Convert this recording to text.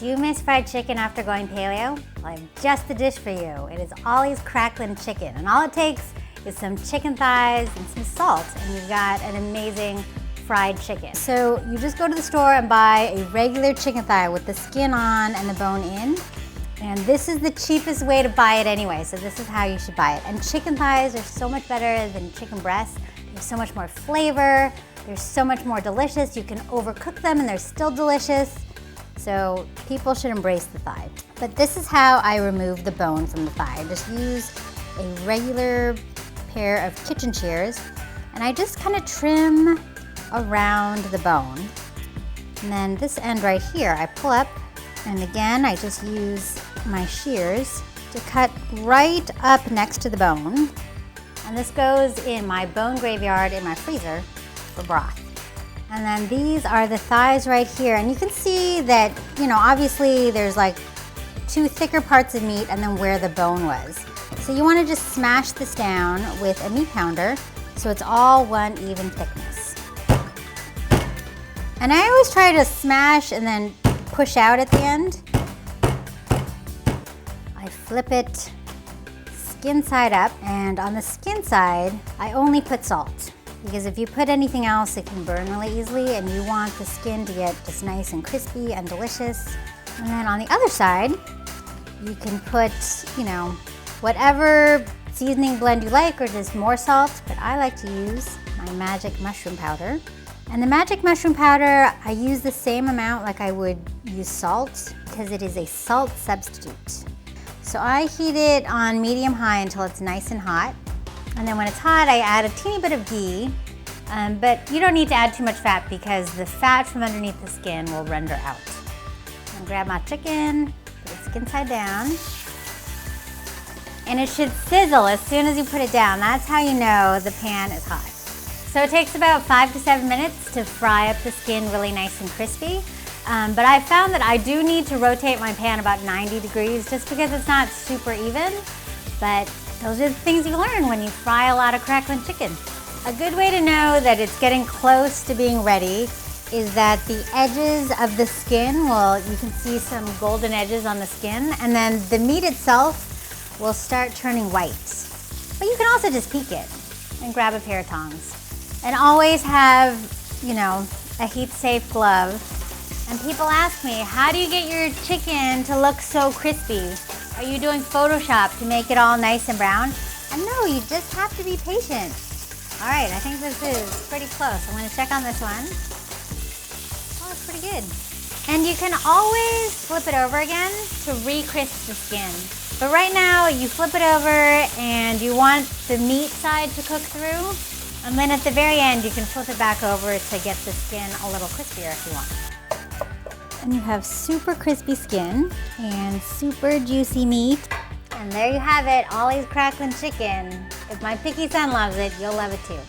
Do you miss fried chicken after going paleo? Well, I have just the dish for you. It is Ollie's Cracklin chicken, and all it takes is some chicken thighs and some salt, and you've got an amazing fried chicken. So you just go to the store and buy a regular chicken thigh with the skin on and the bone in. And this is the cheapest way to buy it anyway, so this is how you should buy it. And chicken thighs are so much better than chicken breasts. There's so much more flavor. They're so much more delicious. You can overcook them and they're still delicious. So people should embrace the thigh. But this is how I remove the bone from the thigh. I just use a regular pair of kitchen shears and I just kind of trim around the bone. And then this end right here, I pull up, and again, I just use my shears to cut right up next to the bone. And this goes in my bone graveyard in my freezer for broth. And then these are the thighs right here. And you can see that, obviously there's like two thicker parts of meat and then where the bone was. So you want to just smash this down with a meat pounder so it's all one even thickness. And I always try to smash and then push out at the end. I flip it skin side up, and on the skin side, I only put salt. Because if you put anything else, it can burn really easily, and you want the skin to get just nice and crispy and delicious. And then on the other side, you can put, whatever seasoning blend you like, or just more salt, but I like to use my magic mushroom powder. And the magic mushroom powder, I use the same amount like I would use salt, because it is a salt substitute. So I heat it on medium-high until it's nice and hot. And then when it's hot, I add a teeny bit of ghee, but you don't need to add too much fat because the fat from underneath the skin will render out. And grab my chicken, put it skin side down, and it should sizzle as soon as you put it down. That's how you know the pan is hot. So it takes about 5 to 7 minutes to fry up the skin really nice and crispy. But I found that I do need to rotate my pan about 90 degrees just because it's not super even. But those are the things you learn when you fry a lot of Cracklin chicken. A good way to know that it's getting close to being ready is that the edges of the skin you can see some golden edges on the skin, and then the meat itself will start turning white. But you can also just peek it and grab a pair of tongs. And always have, a heat-safe glove. And people ask me, how do you get your chicken to look so crispy? Are you doing Photoshop to make it all nice and brown? And no, you just have to be patient. All right, I think this is pretty close. I'm gonna check on this one. Oh, it's pretty good. And you can always flip it over again to re-crisp the skin. But right now, you flip it over and you want the meat side to cook through. And then at the very end, you can flip it back over to get the skin a little crispier if you want. And you have super crispy skin and super juicy meat. And there you have it, Ollie's Cracklin chicken. If my picky son loves it, you'll love it too.